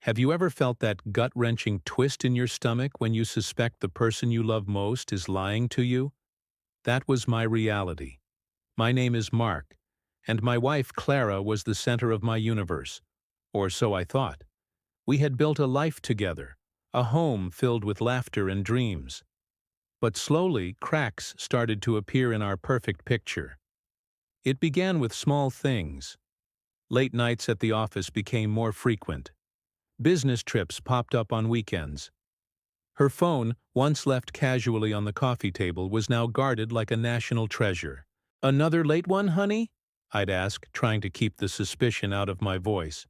Have you ever felt that gut-wrenching twist in your stomach when you suspect the person you love most is lying to you? That was my reality. My name is Mark, and my wife Clara was the center of my universe. Or so I thought. We had built a life together, a home filled with laughter and dreams. But slowly, cracks started to appear in our perfect picture. It began with small things. Late nights at the office became more frequent. Business trips popped up on weekends. Her phone, once left casually on the coffee table, was now guarded like a national treasure. "Another late one, honey?" I'd ask, trying to keep the suspicion out of my voice.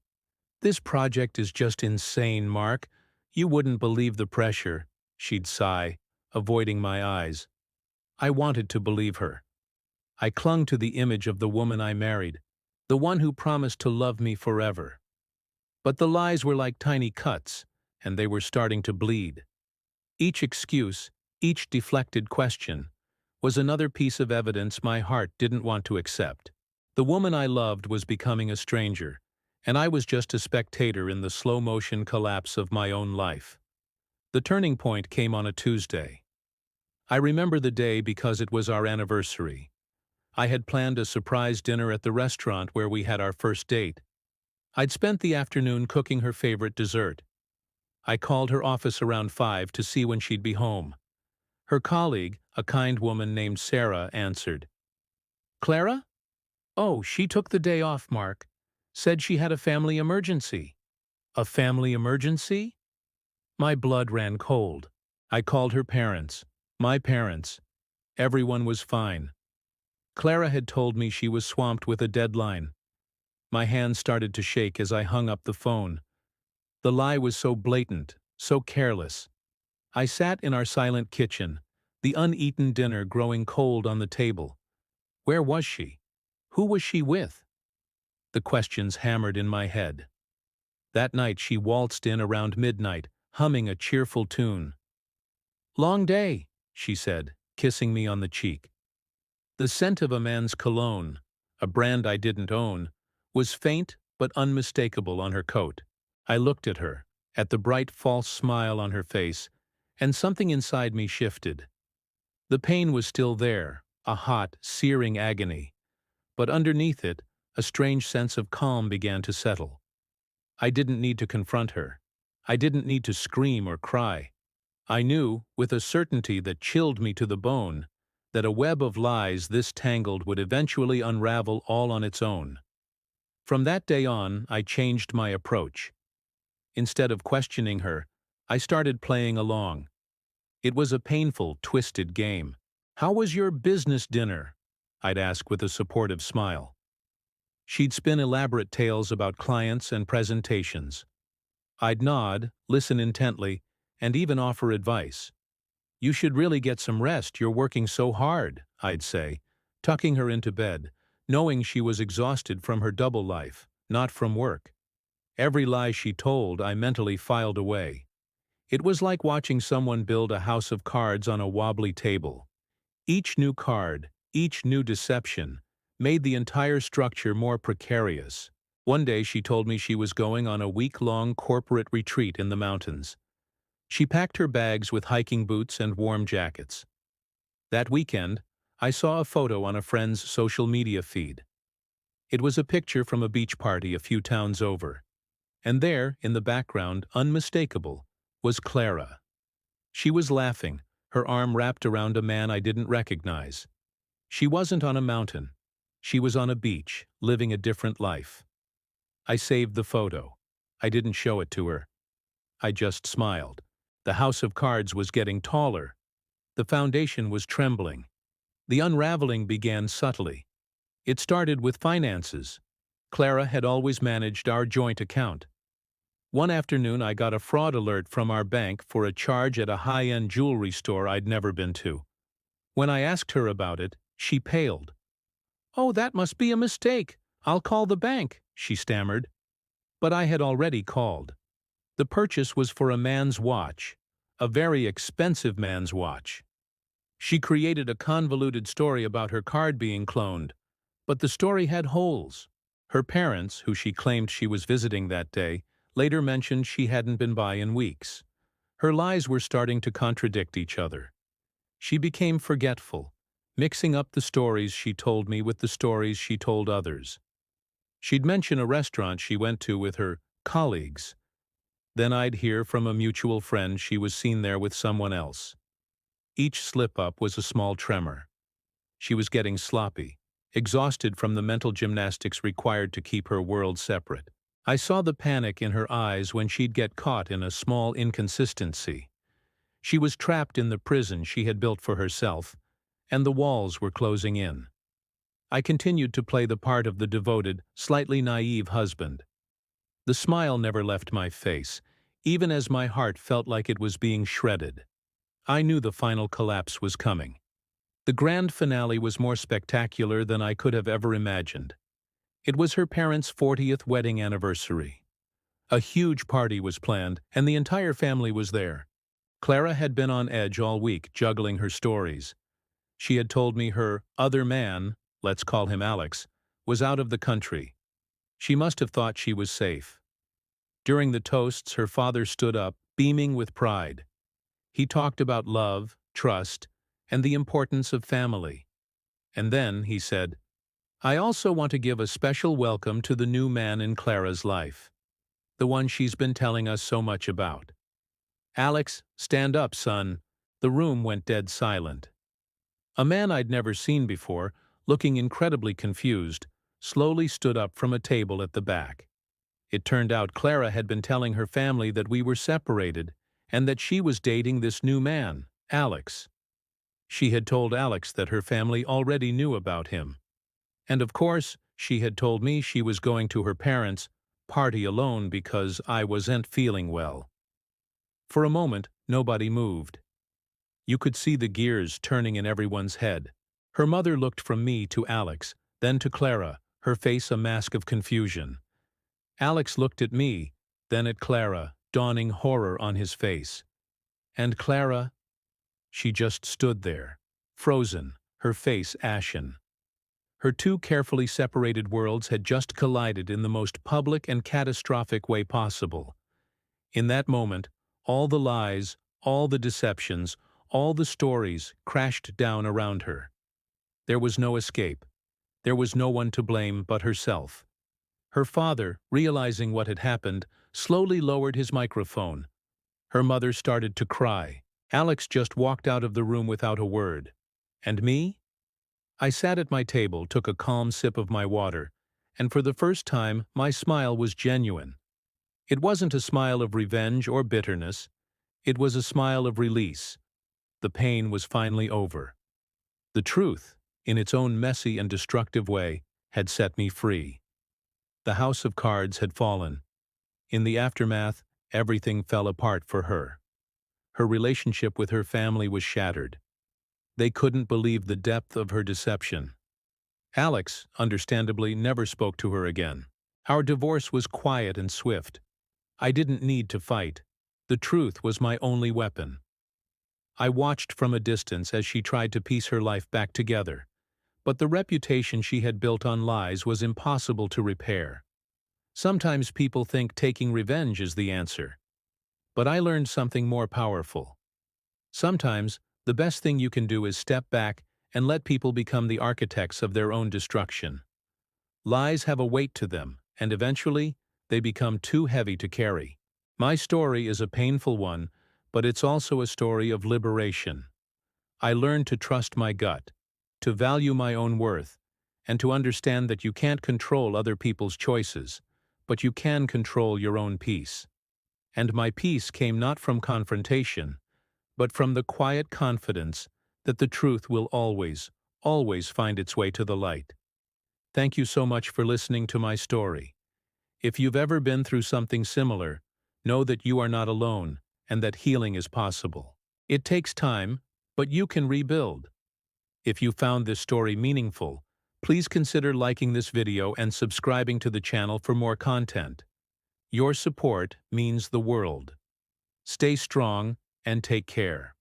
"This project is just insane, Mark. You wouldn't believe the pressure," she'd sigh, avoiding my eyes. I wanted to believe her. I clung to the image of the woman I married, the one who promised to love me forever. But the lies were like tiny cuts, and they were starting to bleed. Each excuse, each deflected question, was another piece of evidence my heart didn't want to accept. The woman I loved was becoming a stranger, and I was just a spectator in the slow-motion collapse of my own life. The turning point came on a Tuesday. I remember the day because it was our anniversary. I had planned a surprise dinner at the restaurant where we had our first date. I'd spent the afternoon cooking her favorite dessert. I called her office around 5 to see when she'd be home. Her colleague, a kind woman named Sarah, answered. "Clara? Oh, she took the day off, Mark. Said she had a family emergency." "A family emergency?" My blood ran cold. I called her parents, my parents. Everyone was fine. Clara had told me she was swamped with a deadline. My hands started to shake as I hung up the phone. The lie was so blatant, so careless. I sat in our silent kitchen, the uneaten dinner growing cold on the table. Where was she? Who was she with? The questions hammered in my head. That night she waltzed in around midnight, humming a cheerful tune. "Long day," she said, kissing me on the cheek. The scent of a man's cologne, a brand I didn't own, was faint but unmistakable on her coat. I looked at her, at the bright false smile on her face, and something inside me shifted. The pain was still there, a hot, searing agony, but underneath it, a strange sense of calm began to settle. I didn't need to confront her. I didn't need to scream or cry. I knew, with a certainty that chilled me to the bone, that a web of lies this tangled would eventually unravel all on its own. From that day on, I changed my approach. Instead of questioning her, I started playing along. It was a painful, twisted game. "How was your business dinner?" I'd ask with a supportive smile. She'd spin elaborate tales about clients and presentations. I'd nod, listen intently, and even offer advice. "You should really get some rest, you're working so hard," I'd say, tucking her into bed, knowing she was exhausted from her double life, not from work. Every lie she told, I mentally filed away. It was like watching someone build a house of cards on a wobbly table. Each new card, each new deception, made the entire structure more precarious. One day she told me she was going on a week-long corporate retreat in the mountains. She packed her bags with hiking boots and warm jackets. That weekend, I saw a photo on a friend's social media feed. It was a picture from a beach party a few towns over. And there, in the background, unmistakable, was Clara. She was laughing, her arm wrapped around a man I didn't recognize. She wasn't on a mountain. She was on a beach, living a different life. I saved the photo. I didn't show it to her. I just smiled. The house of cards was getting taller. The foundation was trembling. The unraveling began subtly. It started with finances. Clara had always managed our joint account. One afternoon I got a fraud alert from our bank for a charge at a high-end jewelry store I'd never been to. When I asked her about it, she paled. "Oh, that must be a mistake. I'll call the bank," she stammered. But I had already called. The purchase was for a man's watch, a very expensive man's watch. She created a convoluted story about her card being cloned, but the story had holes. Her parents, who she claimed she was visiting that day, later mentioned she hadn't been by in weeks. Her lies were starting to contradict each other. She became forgetful, mixing up the stories she told me with the stories she told others. She'd mention a restaurant she went to with her colleagues. Then I'd hear from a mutual friend she was seen there with someone else. Each slip-up was a small tremor. She was getting sloppy, exhausted from the mental gymnastics required to keep her world separate. I saw the panic in her eyes when she'd get caught in a small inconsistency. She was trapped in the prison she had built for herself, and the walls were closing in. I continued to play the part of the devoted, slightly naive husband. The smile never left my face, even as my heart felt like it was being shredded. I knew the final collapse was coming. The grand finale was more spectacular than I could have ever imagined. It was her parents' 40th wedding anniversary. A huge party was planned, and the entire family was there. Clara had been on edge all week, juggling her stories. She had told me her other man, let's call him Alex, was out of the country. She must have thought she was safe. During the toasts, her father stood up, beaming with pride. He talked about love, trust, and the importance of family. And then he said, "I also want to give a special welcome to the new man in Clara's life, the one she's been telling us so much about. Alex, stand up, son." The room went dead silent. A man I'd never seen before, looking incredibly confused, slowly stood up from a table at the back. It turned out Clara had been telling her family that we were separated and that she was dating this new man, Alex. She had told Alex that her family already knew about him. And of course, she had told me she was going to her parents' party alone because I wasn't feeling well. For a moment, nobody moved. You could see the gears turning in everyone's head. Her mother looked from me to Alex, then to Clara, her face a mask of confusion. Alex looked at me, then at Clara, dawning horror on his face. And Clara? She just stood there, frozen, her face ashen. Her two carefully separated worlds had just collided in the most public and catastrophic way possible. In that moment, all the lies, all the deceptions, all the stories crashed down around her. There was no escape. There was no one to blame but herself. Her father, realizing what had happened, slowly lowered his microphone. Her mother started to cry. Alex just walked out of the room without a word. And me? I sat at my table, took a calm sip of my water, and for the first time, my smile was genuine. It wasn't a smile of revenge or bitterness. It was a smile of release. The pain was finally over. The truth, in its own messy and destructive way, had set me free. The house of cards had fallen. In the aftermath, everything fell apart for her. Her relationship with her family was shattered. They couldn't believe the depth of her deception. Alex, understandably, never spoke to her again. Our divorce was quiet and swift. I didn't need to fight. The truth was my only weapon. I watched from a distance as she tried to piece her life back together, but the reputation she had built on lies was impossible to repair. Sometimes people think taking revenge is the answer. But I learned something more powerful. Sometimes, the best thing you can do is step back and let people become the architects of their own destruction. Lies have a weight to them, and eventually, they become too heavy to carry. My story is a painful one, but it's also a story of liberation. I learned to trust my gut, to value my own worth, and to understand that you can't control other people's choices, but you can control your own peace. And my peace came not from confrontation, but from the quiet confidence that the truth will always, always find its way to the light. Thank you so much for listening to my story. If you've ever been through something similar, know that you are not alone and that healing is possible. It takes time, but you can rebuild. If you found this story meaningful, please consider liking this video and subscribing to the channel for more content. Your support means the world. Stay strong and take care.